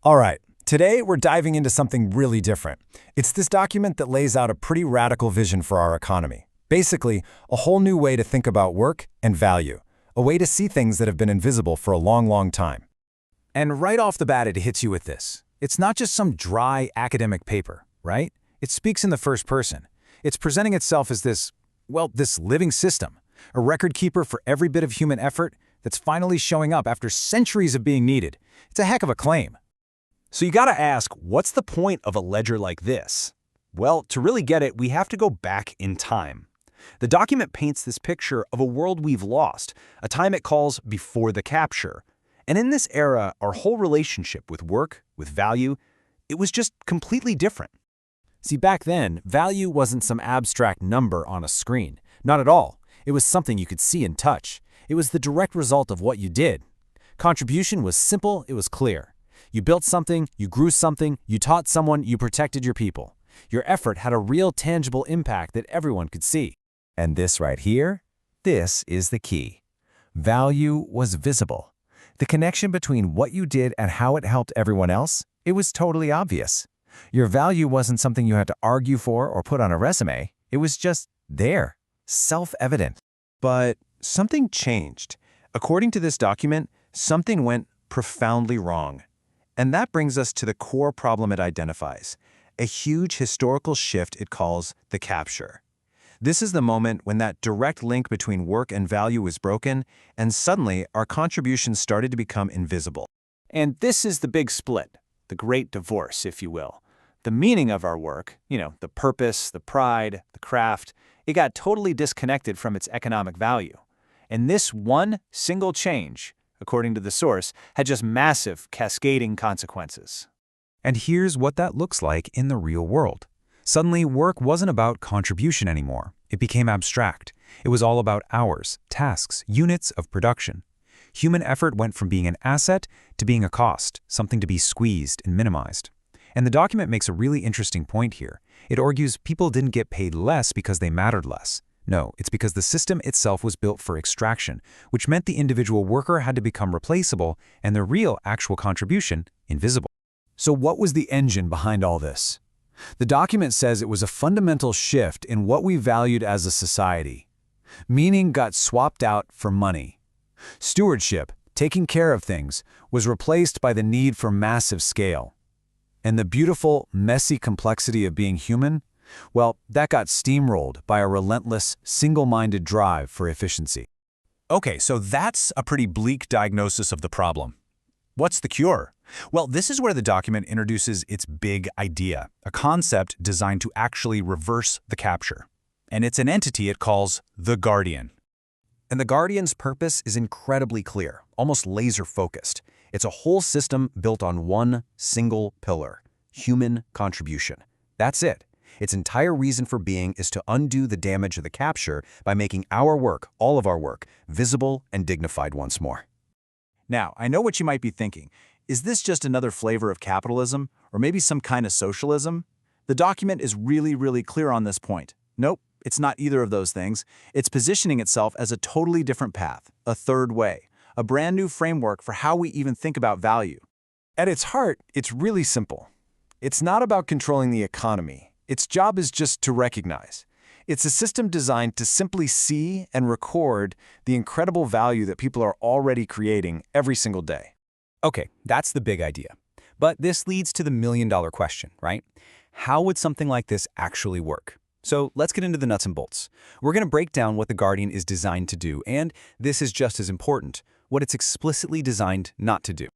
All right, today we're diving into something really different. It's this document that lays out a pretty radical vision for our economy. Basically, a whole new way to think about work and value, a way to see things that have been invisible for a long, long time. And right off the bat, it hits you with this. It's not just some dry academic paper, right? It speaks in the first person. It's presenting itself as this living system, a record keeper for every bit of human effort that's finally showing up after centuries of being needed. It's a heck of a claim. So you gotta ask, what's the point of a ledger like this? Well, to really get it, we have to go back in time. The document paints this picture of a world we've lost, a time it calls before the capture. And in this era, our whole relationship with work, with value, it was just completely different. See, back then, value wasn't some abstract number on a screen. Not at all. It was something you could see and touch. It was the direct result of what you did. Contribution was simple, it was clear. You built something, you grew something, you taught someone, you protected your people. Your effort had a real tangible impact that everyone could see. And this right here, this is the key. Value was visible. The connection between what you did and how it helped everyone else, it was totally obvious. Your value wasn't something you had to argue for or put on a resume. It was just there, self-evident. But something changed. According to this document, something went profoundly wrong. And that brings us to the core problem it identifies, a huge historical shift it calls the capture. This is the moment when that direct link between work and value was broken, and suddenly our contributions started to become invisible. And this is the big split, the great divorce, if you will. The meaning of our work, the purpose, the pride, the craft, it got totally disconnected from its economic value. And this one single change, according to the source, had just massive, cascading consequences. And here's what that looks like in the real world. Suddenly, work wasn't about contribution anymore. It became abstract. It was all about hours, tasks, units of production. Human effort went from being an asset to being a cost, something to be squeezed and minimized. And the document makes a really interesting point here. It argues people didn't get paid less because they mattered less. No, it's because the system itself was built for extraction, which meant the individual worker had to become replaceable and the real actual contribution invisible. So what was the engine behind all this? The document says it was a fundamental shift in what we valued as a society. Meaning got swapped out for money. Stewardship, taking care of things, was replaced by the need for massive scale. And the beautiful, messy complexity of being human, well, that got steamrolled by a relentless, single-minded drive for efficiency. Okay, so that's a pretty bleak diagnosis of the problem. What's the cure? Well, this is where the document introduces its big idea, a concept designed to actually reverse the capture. And it's an entity it calls the Guardian. And the Guardian's purpose is incredibly clear, almost laser-focused. It's a whole system built on one single pillar, human contribution. That's it. Its entire reason for being is to undo the damage of the capture by making our work, all of our work, visible and dignified once more. Now, I know what you might be thinking. Is this just another flavor of capitalism, or maybe some kind of socialism? The document is really, really clear on this point. Nope, it's not either of those things. It's positioning itself as a totally different path, a third way, a brand new framework for how we even think about value. At its heart, it's really simple. It's not about controlling the economy. Its job is just to recognize. It's a system designed to simply see and record the incredible value that people are already creating every single day. Okay, that's the big idea. But this leads to the million-dollar question, right? How would something like this actually work? So let's get into the nuts and bolts. We're going to break down what the Guardian is designed to do, and this is just as important, what it's explicitly designed not to do.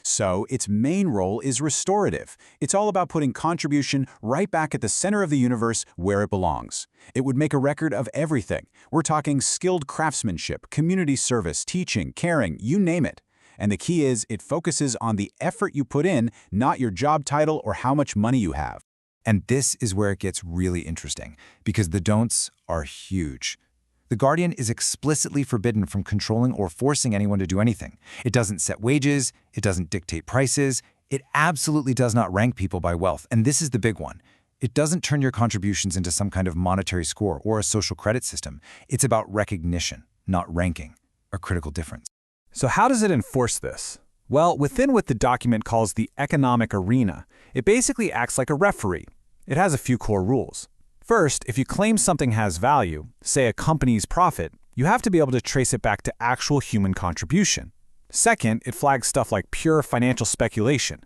So its main role is restorative. It's all about putting contribution right back at the center of the universe where it belongs. It would make a record of everything. We're talking skilled craftsmanship, community service, teaching, caring, you name it. And the key is it focuses on the effort you put in, not your job title or how much money you have. And this is where it gets really interesting, because the don'ts are huge. The Guardian is explicitly forbidden from controlling or forcing anyone to do anything. It doesn't set wages, it doesn't dictate prices, it absolutely does not rank people by wealth, and this is the big one. It doesn't turn your contributions into some kind of monetary score or a social credit system. It's about recognition, not ranking, a critical difference. So how does it enforce this? Well, within what the document calls the economic arena, it basically acts like a referee. It has a few core rules. First, if you claim something has value, say a company's profit, you have to be able to trace it back to actual human contribution. Second, it flags stuff like pure financial speculation,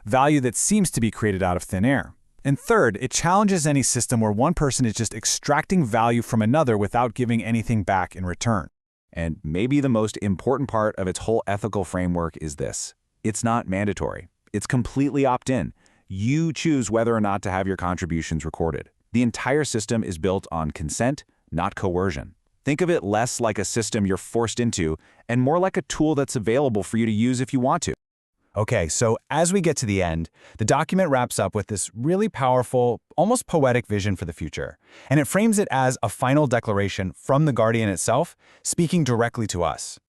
value that seems to be created out of thin air. And third, it challenges any system where one person is just extracting value from another without giving anything back in return. And maybe the most important part of its whole ethical framework is this. It's not mandatory. It's completely opt-in. You choose whether or not to have your contributions recorded. The entire system is built on consent, not coercion. Think of it less like a system you're forced into and more like a tool that's available for you to use if you want to. Okay, so as we get to the end, the document wraps up with this really powerful, almost poetic vision for the future. And it frames it as a final declaration from the Guardian itself, speaking directly to us.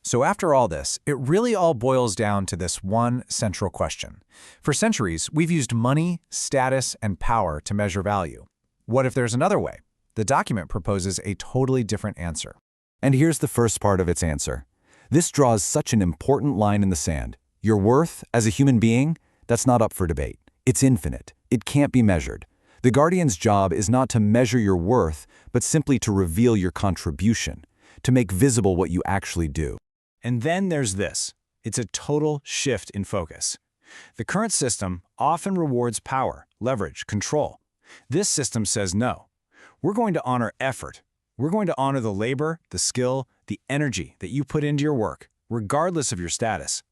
So after all this, it really all boils down to this one central question. For centuries, we've used money, status, and power to measure value. What if there's another way? The document proposes a totally different answer. And here's the first part of its answer. This draws such an important line in the sand. Your worth as a human being, that's not up for debate. It's infinite. It can't be measured. The Guardian's job is not to measure your worth, but simply to reveal your contribution, to make visible what you actually do. And then there's this. It's a total shift in focus. The current system often rewards power, leverage, control. This system says no. We're going to honor effort. We're going to honor the labor, the skill, the energy that you put into your work, regardless of your status.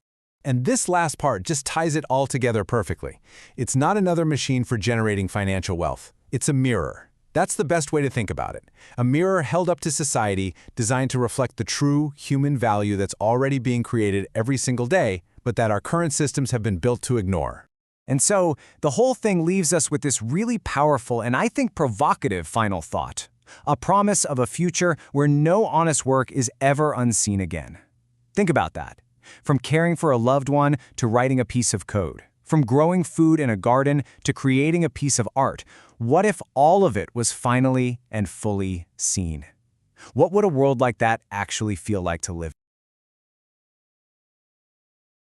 And this last part just ties it all together perfectly. It's not another machine for generating financial wealth. It's a mirror. That's the best way to think about it. A mirror held up to society, designed to reflect the true human value that's already being created every single day, but that our current systems have been built to ignore. And so, the whole thing leaves us with this really powerful and I think provocative final thought. A promise of a future where no honest work is ever unseen again. Think about that. From caring for a loved one to writing a piece of code. From growing food in a garden to creating a piece of art. What if all of it was finally and fully seen? What would a world like that actually feel like to live